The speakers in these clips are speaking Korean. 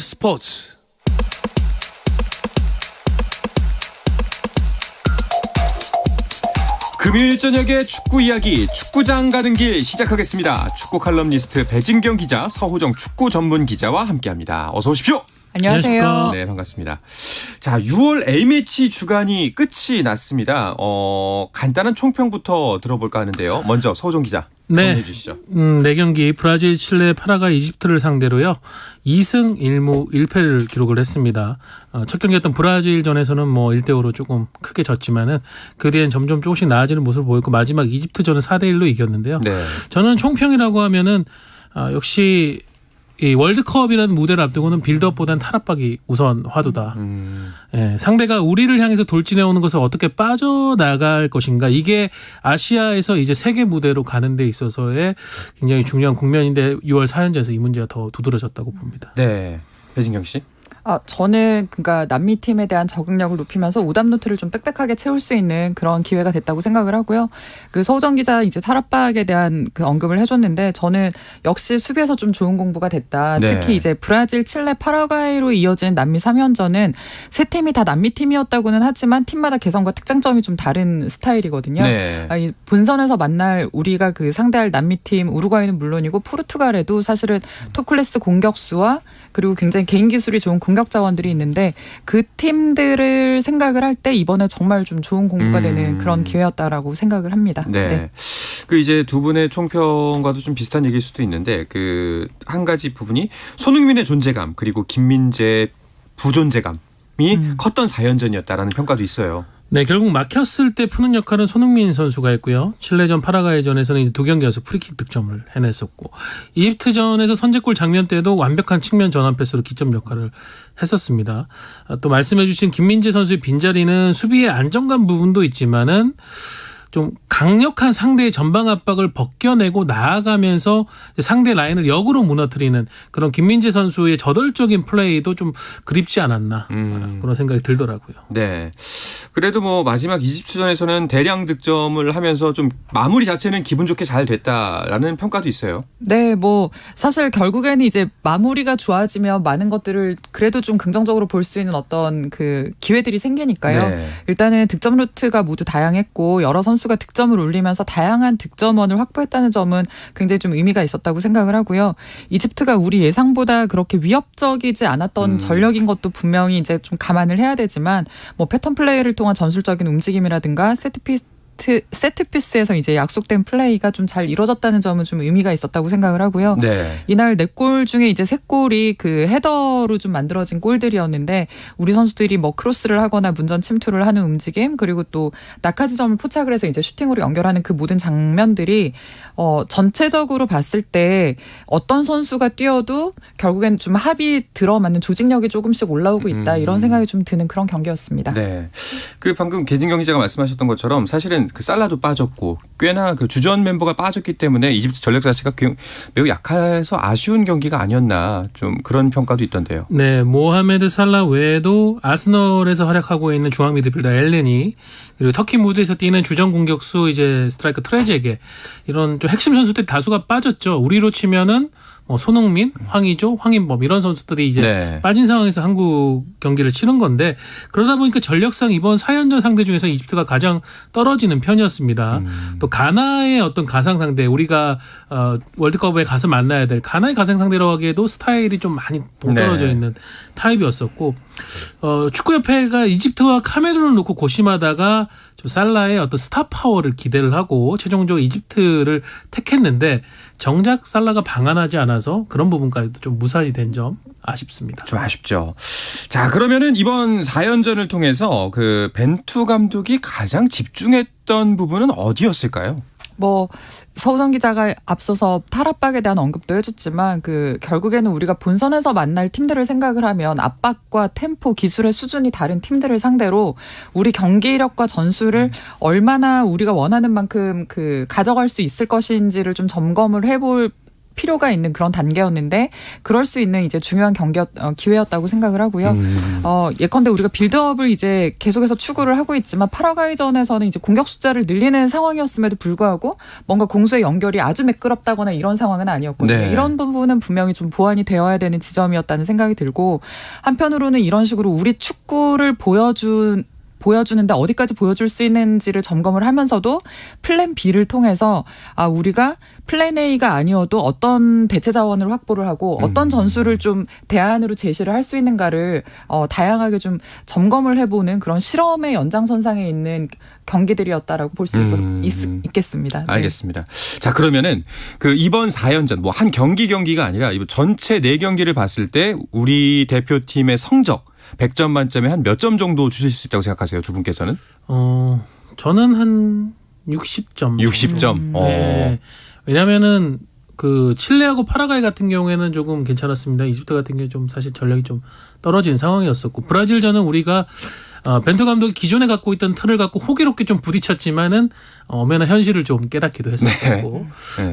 스포츠. 금요일 저녁에 축구 이야기, 축구장 가는 길 시작하겠습니다. 축구 칼럼니스트 배진경 기자, 서호정 축구 전문 기자와 함께합니다. 어서 오십시오. 안녕하세요. 네, 반갑습니다. 자, 6월 A매치 주간이 끝이 났습니다. 간단한 총평부터 들어볼까 하는데요. 먼저 서호정 기자. 네, 주시죠. 4경기 브라질, 칠레, 파라과이, 이집트를 상대로요. 2승 1무 1패를 기록을 했습니다. 첫 경기였던 브라질전에서는 1대5로 조금 크게 졌지만은 그 뒤엔 점점 조금씩 나아지는 모습을 보였고 마지막 이집트전은 4대1로 이겼는데요. 네. 저는 총평이라고 하면은 역시 이 월드컵이라는 무대를 앞두고는 빌드업보다는 탈압박이 우선 화두다. 예, 상대가 우리를 향해서 돌진해오는 것을 어떻게 빠져나갈 것인가. 이게 아시아에서 이제 세계 무대로 가는 데 있어서의 굉장히 중요한 국면인데 6월 4연전에서 이 문제가 더 두드러졌다고 봅니다. 네, 배진경 씨. 저는 그러니까 남미 팀에 대한 적응력을 높이면서 오답노트를 좀 빽빽하게 채울 수 있는 그런 기회가 됐다고 생각을 하고요. 그 서호정 기자 이제 탈압박에 대한 그 언급을 해줬는데 저는 역시 수비에서 좀 좋은 공부가 됐다. 네. 특히 이제 브라질, 칠레, 파라과이로 이어진 남미 3연전은 세 팀이 다 남미 팀이었다고는 하지만 팀마다 개성과 특장점이 좀 다른 스타일이거든요. 네. 이 본선에서 만날 우리가 그 상대할 남미 팀 우루과이는 물론이고 포르투갈에도 사실은 톱클래스 공격수와 그리고 굉장히 개인 기술이 좋은 공격 자원들이 있는데 그 팀들을 생각을 할 때 이번에 정말 좀 좋은 공부가 되는 그런 기회였다라고 생각을 합니다. 네. 그 이제 두 분의 총평과도 좀 비슷한 얘기일 수도 있는데 그 한 가지 부분이 손흥민의 존재감 그리고 김민재의 부존재감이 컸던 4연전이었다라는 평가도 있어요. 네, 결국 막혔을 때 푸는 역할은 손흥민 선수가 했고요. 칠레전, 파라과이전에서는 이제 2경기 연속 프리킥 득점을 해냈었고 이집트전에서 선제골 장면 때도 완벽한 측면 전환 패스로 기점 역할을 했었습니다. 또 말씀해 주신 김민재 선수의 빈자리는 수비의 안정감 부분도 있지만은 좀 강력한 상대의 전방 압박을 벗겨내고 나아가면서 상대 라인을 역으로 무너뜨리는 그런 김민재 선수의 저돌적인 플레이도 좀 그립지 않았나 그런 생각이 들더라고요. 네. 그래도 마지막 이집트전에서는 대량 득점을 하면서 좀 마무리 자체는 기분 좋게 잘 됐다라는 평가도 있어요. 네, 사실 결국에는 이제 마무리가 좋아지면 많은 것들을 그래도 좀 긍정적으로 볼 수 있는 어떤 그 기회들이 생기니까요. 네. 일단은 득점 루트가 모두 다양했고 여러 선수가 득점을 올리면서 다양한 득점원을 확보했다는 점은 굉장히 좀 의미가 있었다고 생각을 하고요. 이집트가 우리 예상보다 그렇게 위협적이지 않았던 전력인 것도 분명히 이제 좀 감안을 해야 되지만 패턴 플레이를 통한 전술적인 움직임이라든가 세트피스에서 이제 약속된 플레이가 좀 잘 이루어졌다는 점은 좀 의미가 있었다고 생각을 하고요. 네. 이날 4골 중에 이제 3골이 그 헤더로 좀 만들어진 골들이었는데 우리 선수들이 크로스를 하거나 문전 침투를 하는 움직임 그리고 또 낙하지점을 포착을 해서 이제 슈팅으로 연결하는 그 모든 장면들이 전체적으로 봤을 때 어떤 선수가 뛰어도 결국엔 좀 합이 들어맞는 조직력이 조금씩 올라오고 있다 이런 생각이 좀 드는 그런 경기였습니다. 네. 그 방금 배진경 기자가 말씀하셨던 것처럼 사실은 그 살라도 빠졌고 꽤나 그 주전 멤버가 빠졌기 때문에 이집트 전력 자체가 매우 약해서 아쉬운 경기가 아니었나 좀 그런 평가도 있던데요. 네, 모하메드 살라 외에도 아스널에서 활약하고 있는 중앙 미드필더 엘레니 그리고 터키 무드에서 뛰는 주전 공격수 이제 스트라이커 트레제게 이런 좀 핵심 선수들이 다수가 빠졌죠. 우리로 치면은 손흥민, 황의조, 황인범 이런 선수들이 이제 네. 빠진 상황에서 한국 경기를 치른 건데 그러다 보니까 전력상 이번 4연전 상대 중에서 이집트가 가장 떨어지는 편이었습니다. 또 가나의 어떤 가상 상대 우리가 월드컵에 가서 만나야 될 가나의 가상 상대라고 하기에도 스타일이 좀 많이 동떨어져 네. 있는 타입이었었고 축구협회가 이집트와 카메룬을 놓고 고심하다가 좀 살라의 어떤 스타 파워를 기대를 하고 최종적으로 이집트를 택했는데 정작 살라가 방한하지 않아서 그런 부분까지도 좀 무산이 된 점 아쉽습니다. 좀 아쉽죠. 자, 그러면은 이번 4연전을 통해서 그 벤투 감독이 가장 집중했던 부분은 어디였을까요? 서우정 기자가 앞서서 탈압박에 대한 언급도 해줬지만 결국에는 우리가 본선에서 만날 팀들을 생각을 하면 압박과 템포, 기술의 수준이 다른 팀들을 상대로 우리 경기력과 전술을 얼마나 우리가 원하는 만큼 가져갈 수 있을 것인지를 좀 점검을 해볼 필요가 있는 그런 단계였는데 그럴 수 있는 이제 중요한 기회였다고 생각을 하고요. 예컨대 우리가 빌드업을 이제 계속해서 추구를 하고 있지만 파라과이전에서는 이제 공격 숫자를 늘리는 상황이었음에도 불구하고 뭔가 공수의 연결이 아주 매끄럽다거나 이런 상황은 아니었거든요. 네. 이런 부분은 분명히 좀 보완이 되어야 되는 지점이었다는 생각이 들고 한편으로는 이런 식으로 우리 축구를 보여주는데 어디까지 보여줄 수 있는지를 점검을 하면서도 플랜 B를 통해서 우리가 플랜 A가 아니어도 어떤 대체 자원을 확보를 하고 어떤 전술을 좀 대안으로 제시를 할 수 있는가를 다양하게 좀 점검을 해보는 그런 실험의 연장선상에 있는 경기들이었다라고 볼 수 있겠습니다. 네. 알겠습니다. 자, 그러면은 그 이번 4연전 뭐 한 경기가 아니라 이번 전체 4경기를 봤을 때 우리 대표팀의 성적 100점 만점에 한 몇 점 정도 주실 수 있다고 생각하세요, 두 분께서는? 저는 한 60점. 60점. 네. 왜냐면은 그 칠레하고 파라과이 같은 경우에는 조금 괜찮았습니다. 이집트 같은 경우 좀 사실 전력이 좀 떨어진 상황이었었고 브라질전은 우리가 벤투 감독이 기존에 갖고 있던 틀을 갖고 호기롭게 좀 부딪혔지만은 엄연한 현실을 좀 깨닫기도 했었고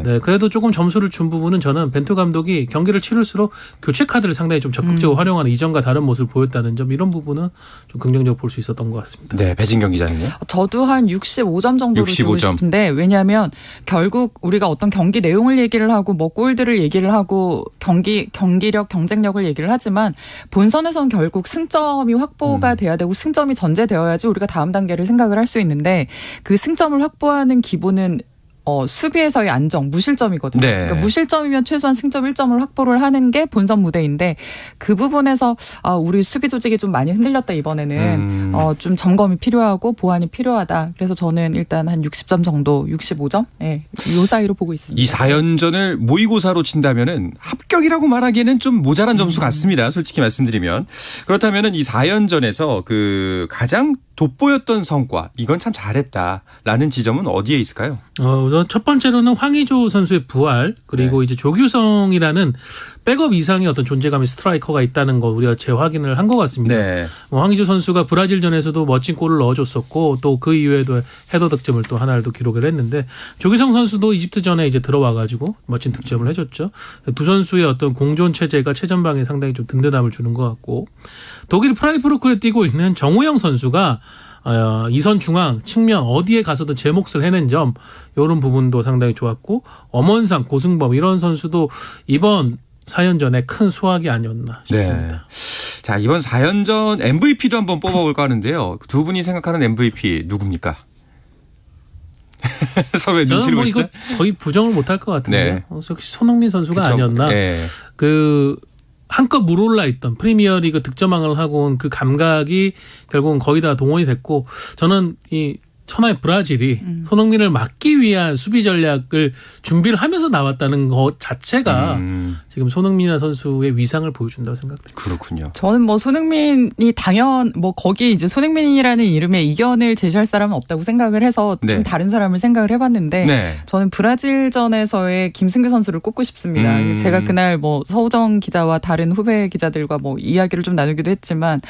네, 그래도 조금 점수를 준 부분은 저는 벤투 감독이 경기를 치를수록 교체 카드를 상당히 좀 적극적으로 활용하는 이전과 다른 모습을 보였다는 점 이런 부분은 좀 긍정적으로 볼 수 있었던 것 같습니다. 네, 배진경 기자는요? 저도 한 65점 정도로 65점. 주고 싶은데 왜냐하면 결국 우리가 어떤 경기 내용을 얘기를 하고 뭐 골들을 얘기를 하고 경기력, 경쟁력을 얘기를 하지만 본선에서는 결국 승점이 확보가 돼야 되고 승점이 전제되어야지 우리가 다음 단계를 생각을 할 수 있는데 그 승점을 확보하는 기본은 수비에서의 안정, 무실점이거든요. 네. 그러니까 무실점이면 최소한 승점 1점을 확보를 하는 게 본선 무대인데 그 부분에서 우리 수비 조직이 좀 많이 흔들렸다 이번에는 좀 점검이 필요하고 보완이 필요하다. 그래서 저는 일단 한 60점 정도, 65점? 예, 요 사이로 보고 있습니다. 이 4연전을 모의고사로 친다면은 합격이라고 말하기에는 좀 모자란 점수 같습니다. 솔직히 말씀드리면. 그렇다면은 이 4연전에서 그 가장 돋보였던 성과, 이건 참 잘했다라는 지점은 어디에 있을까요? 우선 첫 번째로는 황의조 선수의 부활 그리고 이제 조규성이라는 백업 이상의 어떤 존재감의 스트라이커가 있다는 거 우리가 재확인을 한 것 같습니다. 네. 황의조 선수가 브라질전에서도 멋진 골을 넣어줬었고 또 그 이후에도 헤더 득점을 또 하나를 또 기록을 했는데 조규성 선수도 이집트전에 이제 들어와가지고 멋진 득점을 해줬죠. 두 선수의 어떤 공존 체제가 최전방에 상당히 좀 든든함을 주는 것 같고 독일 프라이프루크에 뛰고 있는 정우영 선수가 이선 중앙 측면 어디에 가서든 제 몫을 해낸 점 이런 부분도 상당히 좋았고 엄원상, 고승범 이런 선수도 이번 4연전에 큰 수확이 아니었나 싶습니다. 네. 자, 이번 4연전 MVP도 한번 뽑아볼까 하는데요. 두 분이 생각하는 MVP 누굽니까? 서왜 눈치를 저는 뭐 보시죠? 이거 거의 부정을 못할 것 같은데요. 네. 역시 손흥민 선수가 그쵸? 아니었나. 네. 그 한껏 물올라 있던 프리미어리그 득점왕을 하고 온 그 감각이 결국은 거의 다 동원이 됐고 저는 이 천하의 브라질이 손흥민을 막기 위한 수비 전략을 준비를 하면서 나왔다는 것 자체가 지금 손흥민 선수의 위상을 보여준다고 생각됩니다. 그렇군요. 저는 뭐 손흥민이 거기 이제 손흥민이라는 이름에 이견을 제시할 사람은 없다고 생각을 해서 좀 다른 사람을 생각을 해봤는데 저는 브라질전에서의 김승규 선수를 꼽고 싶습니다. 제가 그날 뭐 서우정 기자와 다른 후배 기자들과 뭐 이야기를 좀 나누기도 했지만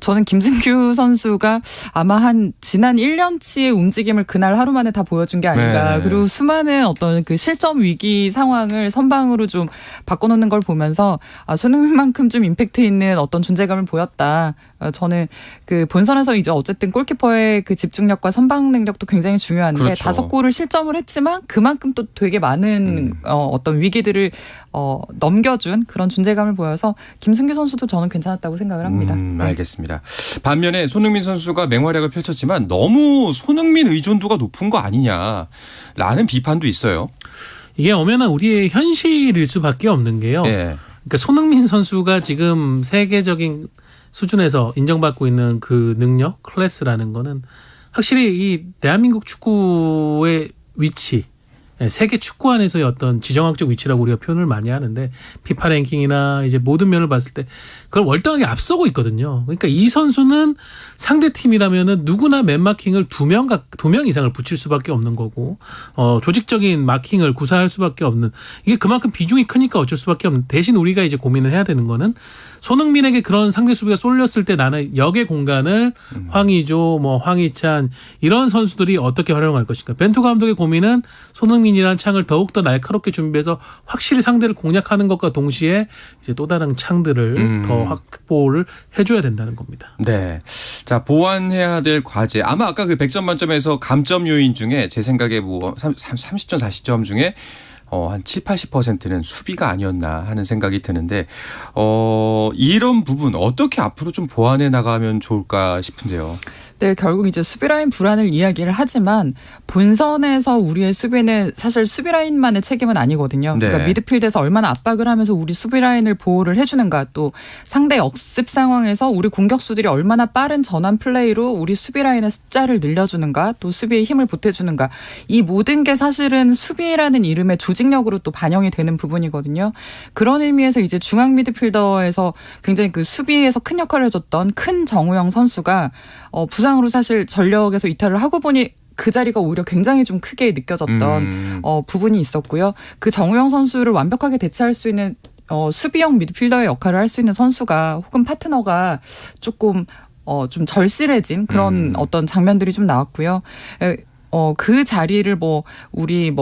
저는 김승규 선수가 아마 한 지난 1년치의 움직임을 그날 하루 만에 다 보여준 게 아닌가. 네. 그리고 수많은 어떤 그 실점 위기 상황을 선방으로 좀 바꿔놓는 걸 보면서 손흥민만큼 좀 임팩트 있는 어떤 존재감을 보였다. 저는 그 본선에서 이제 어쨌든 골키퍼의 그 집중력과 선방 능력도 굉장히 중요한데 그렇죠. 5골을 실점을 했지만 그만큼 또 되게 많은 어떤 위기들을 넘겨준 그런 존재감을 보여서 김승규 선수도 저는 괜찮았다고 생각을 합니다. 알겠습니다. 반면에 손흥민 선수가 맹활약을 펼쳤지만 너무 손흥민 의존도가 높은 거 아니냐라는 비판도 있어요. 이게 엄연한 우리의 현실일 수밖에 없는 게요. 네. 그러니까 손흥민 선수가 지금 세계적인 수준에서 인정받고 있는 그 능력, 클래스라는 거는 확실히 이 대한민국 축구의 위치, 세계 축구 안에서의 어떤 지정학적 위치라고 우리가 표현을 많이 하는데 피파 랭킹이나 이제 모든 면을 봤을 때 그걸 월등하게 앞서고 있거든요. 그러니까 이 선수는 상대 팀이라면은 누구나 맨 마킹을 두 명 이상을 붙일 수밖에 없는 거고 조직적인 마킹을 구사할 수밖에 없는 이게 그만큼 비중이 크니까 어쩔 수밖에 없는 대신 우리가 이제 고민을 해야 되는 거는 손흥민에게 그런 상대 수비가 쏠렸을 때 나는 역의 공간을 황의조, 황희찬 이런 선수들이 어떻게 활용할 것인가. 벤투 감독의 고민은 손흥민 손흥민이라는 창을 더욱더 날카롭게 준비해서 확실히 상대를 공략하는 것과 동시에 이제 또 다른 창들을 더 확보를 해줘야 된다는 겁니다. 네. 자, 보완해야 될 과제. 아마 아까 그 100점 만점에서 감점 요인 중에 제 생각에 뭐 30점, 40점 중에 한 7, 80%는 수비가 아니었나 하는 생각이 드는데 이런 부분 어떻게 앞으로 좀 보완해 나가면 좋을까 싶은데요. 네, 결국 이제 수비라인 불안을 이야기를 하지만 본선에서 우리의 수비는 사실 수비라인만의 책임은 아니거든요. 네. 그러니까 미드필드에서 얼마나 압박을 하면서 우리 수비라인을 보호를 해주는가, 또 상대 역습 상황에서 우리 공격수들이 얼마나 빠른 전환 플레이로 우리 수비라인의 숫자를 늘려주는가, 또 수비에 힘을 보태주는가, 이 모든 게 사실은 수비라는 이름의 조직력으로 또 반영이 되는 부분이거든요. 그런 의미에서 이제 중앙 미드필더에서 굉장히 그 수비에서 큰 역할을 해줬던 큰 정우영 선수가 부상으로 사실 전력에서 이탈을 하고 보니 그 자리가 오히려 굉장히 좀 크게 느껴졌던 부분이 있었고요. 그 정우영 선수를 완벽하게 대체할 수 있는 수비형 미드필더의 역할을 할 수 있는 선수가 혹은 파트너가 조금 좀 절실해진 그런 어떤 장면들이 좀 나왔고요. 그 자리를 우리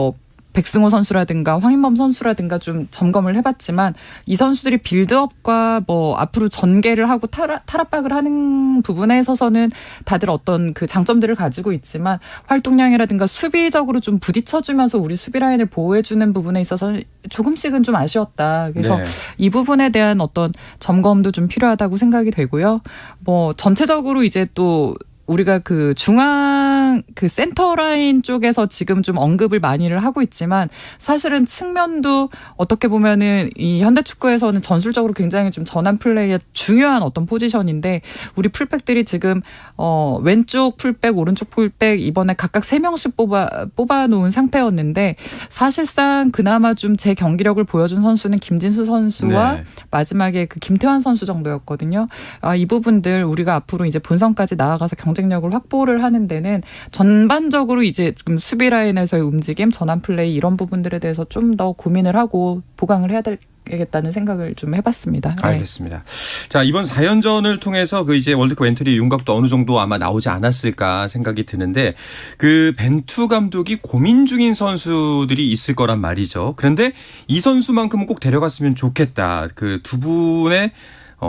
백승호 선수라든가 황인범 선수라든가 좀 점검을 해봤지만 이 선수들이 빌드업과 앞으로 전개를 하고 탈압박을 하는 부분에 있어서는 다들 어떤 그 장점들을 가지고 있지만 활동량이라든가 수비적으로 좀 부딪혀주면서 우리 수비 라인을 보호해주는 부분에 있어서 조금씩은 좀 아쉬웠다. 그래서 네. 이 부분에 대한 어떤 점검도 좀 필요하다고 생각이 되고요. 전체적으로 이제 또 우리가 그 중앙 그 센터 라인 쪽에서 지금 좀 언급을 많이를 하고 있지만 사실은 측면도 어떻게 보면은 이 현대 축구에서는 전술적으로 굉장히 좀 전환 플레이의 중요한 어떤 포지션인데 우리 풀백들이 지금 왼쪽 풀백, 오른쪽 풀백 이번에 각각 3명씩 뽑아 놓은 상태였는데 사실상 그나마 좀 제 경기력을 보여준 선수는 김진수 선수와 네. 마지막에 그 김태환 선수 정도였거든요. 이 부분들 우리가 앞으로 이제 본선까지 나아가서 경쟁력을 확보를 하는 데는 전반적으로 이제 좀 수비 라인에서의 움직임, 전환 플레이 이런 부분들에 대해서 좀 더 고민을 하고 보강을 해야 되겠다는 생각을 좀 해봤습니다. 네. 알겠습니다. 자, 이번 4연전을 통해서 그 이제 월드컵 엔트리 윤곽도 어느 정도 아마 나오지 않았을까 생각이 드는데 그 벤투 감독이 고민 중인 선수들이 있을 거란 말이죠. 그런데 이 선수만큼은 꼭 데려갔으면 좋겠다. 그 두 분의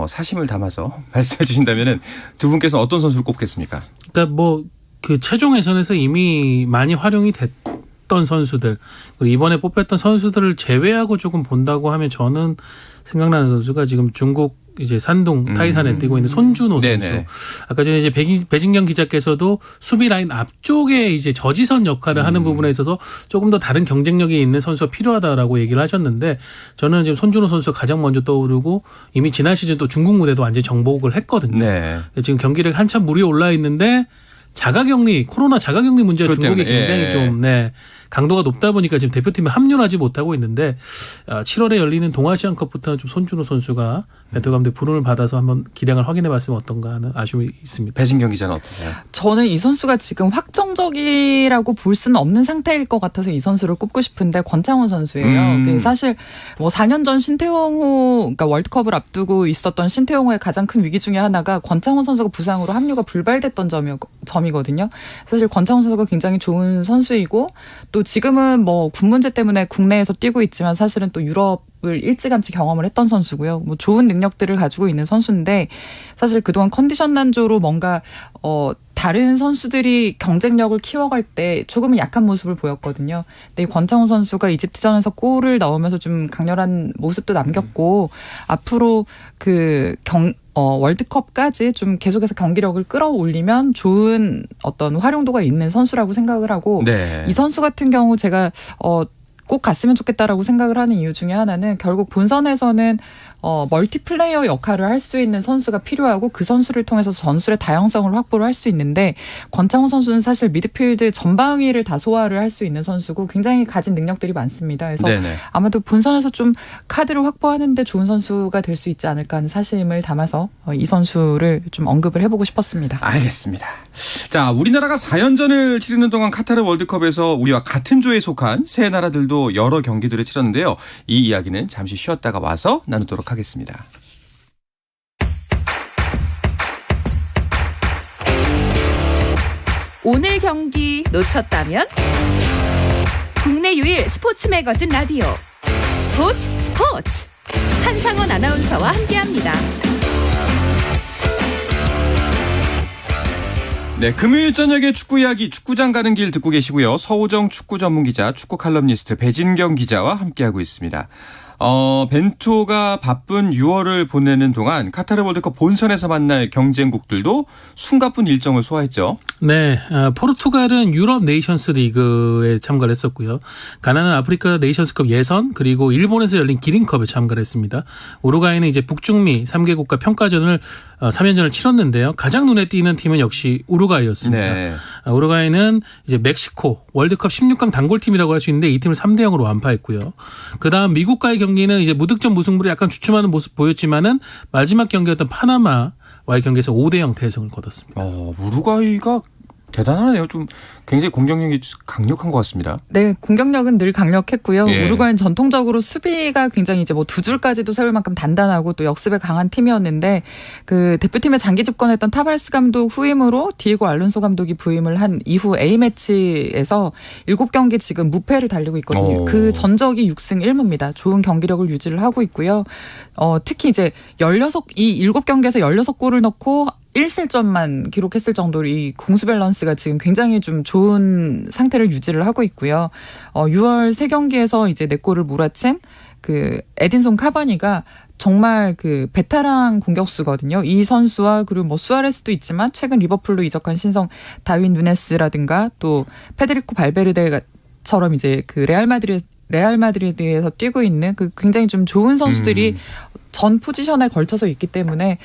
사심을 담아서 말씀해 주신다면은 두 분께서 어떤 선수를 꼽겠습니까? 그러니까 그 최종 예선에서 이미 많이 활용이 됐던 선수들 그리고 이번에 뽑혔던 선수들을 제외하고 조금 본다고 하면 저는 생각나는 선수가 지금 중국 이제 산둥 타이산에 뛰고 있는 손준호 선수. 네네. 아까 전에 이제 배진경 기자께서도 수비 라인 앞쪽에 이제 저지선 역할을 하는 부분에 있어서 조금 더 다른 경쟁력이 있는 선수가 필요하다라고 얘기를 하셨는데 저는 지금 손준호 선수가 가장 먼저 떠오르고 이미 지난 시즌 또 중국 무대도 완전히 정복을 했거든요. 네. 지금 경기력 한참 무리에 올라 있는데 코로나 자가격리 문제가 그것 중국이 때문에, 굉장히 예. 좀 강도가 높다 보니까 지금 대표팀에 합류하지 못하고 있는데 7월에 열리는 동아시안컵부터는 좀 손준호 선수가 벤투 감독의 부름을 받아서 한번 기량을 확인해봤으면 어떤가 하는 아쉬움이 있습니다. 배진경 기자는 어떠세요? 저는 이 선수가 지금 확정적이라고 볼 수는 없는 상태일 것 같아서 이 선수를 꼽고 싶은데 권창훈 선수예요. 사실 4년 전 신태용호, 그러니까 월드컵을 앞두고 있었던 신태용호의 가장 큰 위기 중에 하나가 권창훈 선수가 부상으로 합류가 불발됐던 점이거든요. 사실 권창훈 선수가 굉장히 좋은 선수이고 또 지금은 군 문제 때문에 국내에서 뛰고 있지만 사실은 또 유럽을 일찌감치 경험을 했던 선수고요. 좋은 능력들을 가지고 있는 선수인데 사실 그동안 컨디션 난조로 뭔가 다른 선수들이 경쟁력을 키워갈 때 조금은 약한 모습을 보였거든요. 근데 이 권창훈 선수가 이집트전에서 골을 넣으면서 좀 강렬한 모습도 남겼고 앞으로 월드컵까지 좀 계속해서 경기력을 끌어올리면 좋은 어떤 활용도가 있는 선수라고 생각을 하고 네. 이 선수 같은 경우 제가 꼭 갔으면 좋겠다라고 생각을 하는 이유 중에 하나는 결국 본선에서는 멀티플레이어 역할을 할 수 있는 선수가 필요하고 그 선수를 통해서 전술의 다양성을 확보를 할 수 있는데 권창훈 선수는 사실 미드필드 전방위를 다 소화를 할 수 있는 선수고 굉장히 가진 능력들이 많습니다. 그래서 네네. 아마도 본선에서 좀 카드를 확보하는 데 좋은 선수가 될 수 있지 않을까 하는 사심을 담아서 이 선수를 좀 언급을 해보고 싶었습니다. 알겠습니다. 자, 우리나라가 4연전을 치르는 동안 카타르 월드컵에서 우리와 같은 조에 속한 세 나라들도 여러 경기들을 치렀는데요. 이 이야기는 잠시 쉬었다가 와서 나누도록 하겠습니다. 오늘 경기 놓쳤다면 국내 유일 스포츠 매거진 라디오 스포츠 한상원 아나운서와 함께합니다. 네, 금요일 저녁에 축구 이야기 축구장 가는 길 듣고 계시고요. 서우정 축구 전문 기자, 축구 칼럼니스트 배진경 기자와 함께하고 있습니다. 벤투가 바쁜 6월을 보내는 동안 카타르 월드컵 본선에서 만날 경쟁국들도 숨가쁜 일정을 소화했죠. 네, 포르투갈은 유럽 네이션스 리그에 참가를 했었고요. 가나는 아프리카 네이션스컵 예선, 그리고 일본에서 열린 기린컵에 참가를 했습니다. 우루과이는 이제 북중미 3개국과 평가전을 3연전을 치렀는데요. 가장 눈에 띄는 팀은 역시 우루과이였습니다. 네. 우루과이는 이제 멕시코 월드컵 16강 단골팀이라고 할 수 있는데 이 팀을 3대 0으로 완파했고요. 그다음 미국과의 경기는 이제 무득점 무승부로 약간 주춤하는 모습 보였지만은 마지막 경기였던 파나마와의 경기에서 5대 0 대승을 거뒀습니다. 우루과이가 대단하네요. 좀 굉장히 공격력이 강력한 것 같습니다. 네, 공격력은 늘 강력했고요. 예. 우루과이는 전통적으로 수비가 굉장히 이제 뭐 두 줄까지도 세울 만큼 단단하고 또 역습에 강한 팀이었는데 그 대표팀에 장기 집권했던 타바레스 감독 후임으로 디에고 알론소 감독이 부임을 한 이후 A매치에서 7경기 지금 무패를 달리고 있거든요. 그 전적이 6승 1무입니다. 좋은 경기력을 유지를 하고 있고요. 특히 이제 이 7경기에서 16골을 넣고 1실점만 기록했을 정도로 이 공수 밸런스가 지금 굉장히 좀 좋은 상태를 유지를 하고 있고요. 6월 3경기에서 이제 4골을 몰아친 그 에딘손 카바니가 정말 그 베테랑 공격수거든요. 이 선수와 그리고 뭐 수아레스도 있지만 최근 리버풀로 이적한 신성 다윈 누네스라든가 또 페데리코 발베르데처럼 이제 그 레알 마드리드에서 뛰고 있는 그 굉장히 좀 좋은 선수들이 전 포지션에 걸쳐서 있기 때문에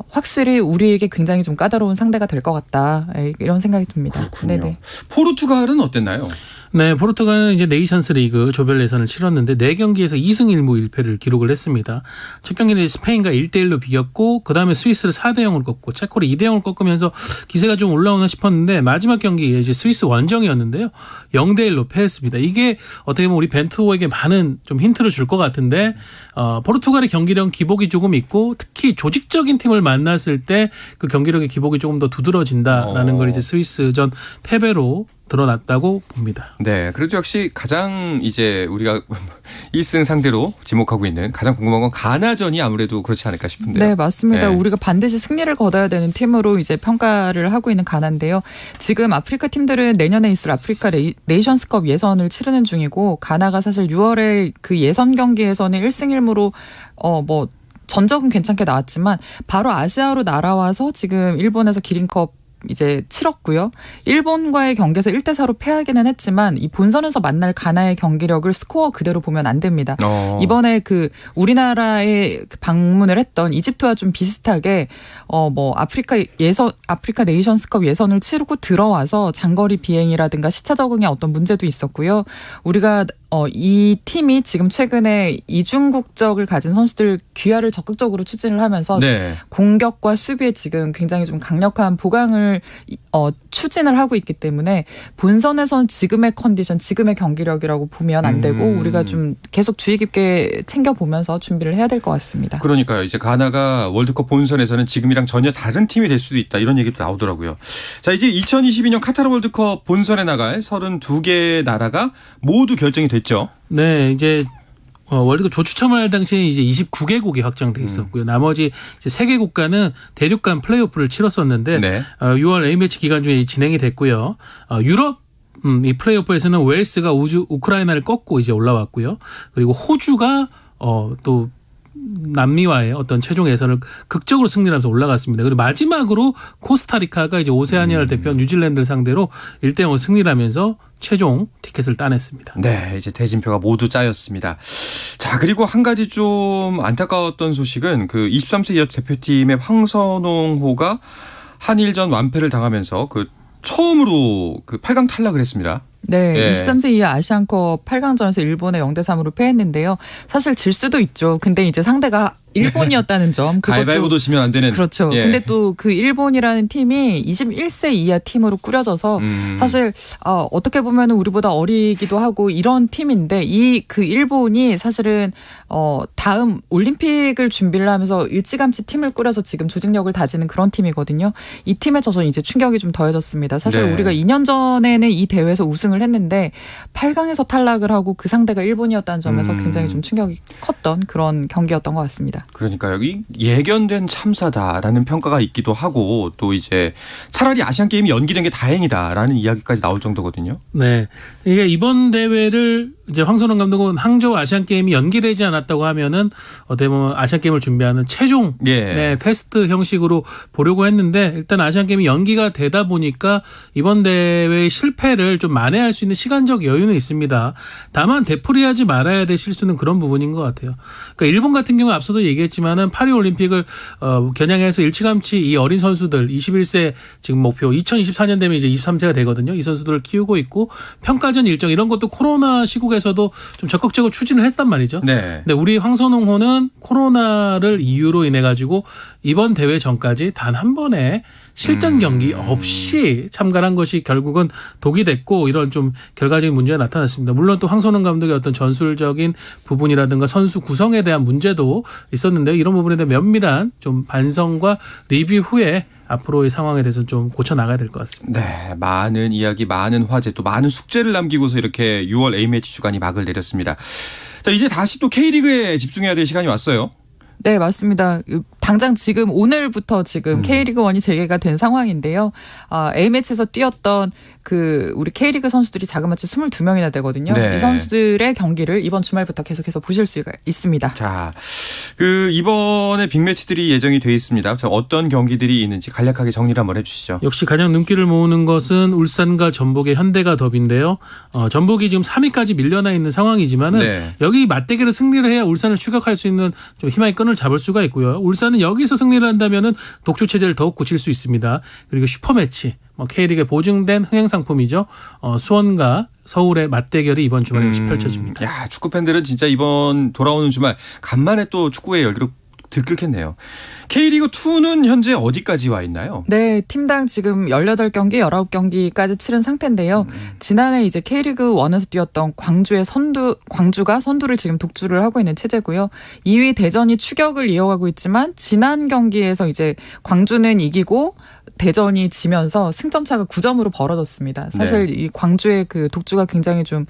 확실히 우리에게 굉장히 좀 까다로운 상대가 될 것 같다. 이런 생각이 듭니다. 그렇군요. 네네. 포르투갈은 어땠나요? 네, 포르투갈은 이제 네이션스 리그 조별 예선을 치렀는데 4경기에서 2승 1무 1패를 기록을 했습니다. 첫 경기는 스페인과 1대1로 비겼고 그다음에 스위스를 4대0으로 꺾고 체코를 2대0으로 꺾으면서 기세가 좀 올라오나 싶었는데 마지막 경기에 이제 스위스 원정이었는데요. 0대1로 패했습니다. 이게 어떻게 보면 우리 벤투호에게 많은 좀 힌트를 줄 것 같은데 포르투갈의 경기력 기복이 조금 있고 특히 조직적인 팀을 만났을 때 그 경기력의 기복이 조금 더 두드러진다라는 걸 이제 스위스전 패배로 드러났다고 봅니다. 네, 그래도 역시 가장 이제 우리가 1승 상대로 지목하고 있는 가장 궁금한 건 가나전이 아무래도 그렇지 않을까 싶은데요. 네, 맞습니다. 네. 우리가 반드시 승리를 거둬야 되는 팀으로 이제 평가를 하고 있는 가나인데요. 지금 아프리카 팀들은 내년에 있을 아프리카 네이션스컵 예선을 치르는 중이고 가나가 사실 6월에 그 예선 경기에서는 1승 1무로 뭐 전적은 괜찮게 나왔지만 바로 아시아로 날아와서 지금 일본에서 기린컵 이제 치렀고요. 일본과의 경기에서 1대4로 패하기는 했지만 이 본선에서 만날 가나의 경기력을 스코어 그대로 보면 안 됩니다. 이번에 그 우리나라에 방문을 했던 이집트와 좀 비슷하게 뭐 아프리카 네이션스컵 예선을 치르고 들어와서 장거리 비행이라든가 시차 적응에 어떤 문제도 있었고요. 우리가 이 팀이 지금 최근에 이중 국적을 가진 선수들 귀화를 적극적으로 추진을 하면서 네. 공격과 수비에 지금 굉장히 좀 강력한 보강을 추진을 하고 있기 때문에 본선에서는 지금의 컨디션, 지금의 경기력이라고 보면 안 되고 우리가 좀 계속 주의 깊게 챙겨보면서 준비를 해야 될 것 같습니다. 그러니까요. 이제 가나가 월드컵 본선에서는 지금이랑 전혀 다른 팀이 될 수도 있다. 이런 얘기도 나오더라고요. 자, 이제 2022년 카타르 월드컵 본선에 나갈 32개 나라가 모두 결정이 됐죠. 네, 이제 월드컵 조추첨을 할 당시에 이제 29개국이 확정돼 있었고요. 나머지 이제 3개 국가는 대륙 간 플레이오프를 치렀었는데 네. 6월 A매치 기간 중에 진행이 됐고요. 유럽 이 플레이오프에서는 웨일스가 우크라이나를 꺾고 이제 올라왔고요. 그리고 호주가 또 남미와의 어떤 최종 예선을 극적으로 승리하면서 올라갔습니다. 그리고 마지막으로 코스타리카가 이제 오세아니아를 대표한 뉴질랜드를 상대로 1대0으로 승리를 하면서 최종 티켓을 따냈습니다. 네, 이제 대진표가 모두 짜였습니다. 자, 그리고 한 가지 좀 안타까웠던 소식은 그 23세 이하 대표팀의 황선홍호가 한일전 완패를 당하면서 그 처음으로 그 8강 탈락을 했습니다. 네, 예. 23세 이하 아시안컵 8강전에서 일본에 0대3으로 패했는데요. 사실 질 수도 있죠. 근데 이제 상대가 일본이었다는 점. 그것도 가위바위보도 지면 안 되는. 그렇죠. 예. 근데 또 그 일본이라는 팀이 21세 이하 팀으로 꾸려져서 사실 어떻게 보면은 우리보다 어리기도 하고 이런 팀인데 이 그 일본이 사실은 다음 올림픽을 준비를 하면서 일찌감치 팀을 꾸려서 지금 조직력을 다지는 그런 팀이거든요. 이 팀에 져서 이제 충격이 좀 더해졌습니다. 사실 네. 우리가 2년 전에는 이 대회에서 우승을 했는데 8강에서 탈락을 하고 그 상대가 일본이었다는 점에서 굉장히 좀 충격이 컸던 그런 경기였던 것 같습니다. 그러니까 여기 예견된 참사다라는 평가가 있기도 하고 또 이제 차라리 아시안 게임이 연기된 게 다행이다라는 이야기까지 나올 정도거든요. 네. 이게 이번 대회를 이제 황선홍 감독은 항저우 아시안 게임이 연기되지 않았다고 하면은 어떻게 보면 아시안 게임을 준비하는 최종 예. 테스트 형식으로 보려고 했는데 일단 아시안 게임이 연기가 되다 보니까 이번 대회의 실패를 좀 만회할 수 있는 시간적 여유는 있습니다. 다만 되풀이하지 말아야 될 실수는 그런 부분인 것 같아요. 그러니까 일본 같은 경우 앞서도 얘기했지만은 파리 올림픽을 겨냥해서 일찌감치 이 어린 선수들 21세 지금 목표 2024년 되면 이제 23세가 되거든요. 이 선수들을 키우고 있고 평가전 일정 이런 것도 코로나 시국에서도 좀 적극적으로 추진을 했단 말이죠. 네. 근데 우리 황선홍호는 코로나를 이유로 인해 가지고 이번 대회 전까지 단 한 번의 실전 경기 없이 참가한 것이 결국은 독이 됐고 이런 좀 결과적인 문제가 나타났습니다. 물론 또 황선홍 감독의 어떤 전술적인 부분이라든가 선수 구성에 대한 문제도 있었는데요. 이런 부분에 대한 면밀한 좀 반성과 리뷰 후에 앞으로의 상황에 대해서 좀 고쳐 나가야 될 것 같습니다. 네, 많은 이야기, 많은 화제, 또 많은 숙제를 남기고서 이렇게 6월 A매치 주간이 막을 내렸습니다. 자, 이제 다시 또 K리그에 집중해야 될 시간이 왔어요. 네, 맞습니다. 당장 지금 오늘부터 지금 K리그1이 재개가 된 상황인데요. A매치에서 뛰었던 그 우리 K리그 선수들이 자그마치 22명이나 되거든요. 네. 이 선수들의 경기를 이번 주말부터 계속해서 보실 수가 있습니다. 자, 그 이번에 빅매치들이 예정이 돼 있습니다. 자, 어떤 경기들이 있는지 간략하게 정리를 한번 해주시죠. 역시 가장 눈길을 모으는 것은 울산과 전북의 현대가 더비인데요. 전북이 지금 3위까지 밀려나 있는 상황이지만은 네. 여기 맞대결을 승리를 해야 울산을 추격할 수 있는 좀 희망의 끈을 잡을 수가 있고요. 울산은 여기서 승리를 한다면은 독주 체제를 더욱 굳힐 수 있습니다. 그리고 슈퍼매치, K리그에 보증된 흥행 상품이죠. 수원과 서울의 맞대결이 이번 주말에 역시 펼쳐집니다. 야, 축구 팬들은 진짜 이번 돌아오는 주말 간만에 또 축구의 열기로 들끓겠네요. K리그2는 현재 어디까지 와 있나요? 네, 팀당 지금 18경기, 19경기까지 치른 상태인데요. 지난해 이제 K리그1에서 뛰었던 광주가 선두를 지금 독주를 하고 있는 체제고요. 2위 대전이 추격을 이어가고 있지만 지난 경기에서 이제 광주는 이기고 대전이 지면서 승점차가 9점으로 벌어졌습니다. 사실 네. 이 광주의 그 독주가 굉장히 좀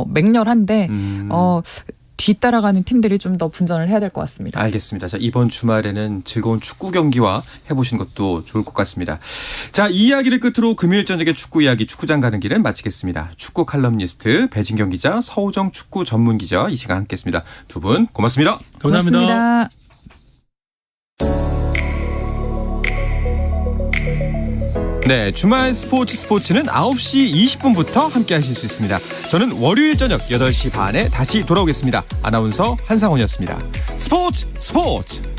맹렬한데 뒤따라가는 팀들이 좀 더 분전을 해야 될 것 같습니다. 알겠습니다. 자, 이번 주말에는 즐거운 축구 경기와 해보신 것도 좋을 것 같습니다. 자, 이 이야기를 끝으로 금요일 저녁에 축구 이야기 축구장 가는 길은 마치겠습니다. 축구 칼럼니스트 배진경 기자, 서우정 축구 전문 기자 이 시간 함께했습니다. 두 분 고맙습니다. 감사합니다. 고맙습니다. 네, 주말 스포츠는 9시 20분부터 함께 하실 수 있습니다. 저는 월요일 저녁 8시 반에 다시 돌아오겠습니다. 아나운서 한상원이었습니다. 스포츠!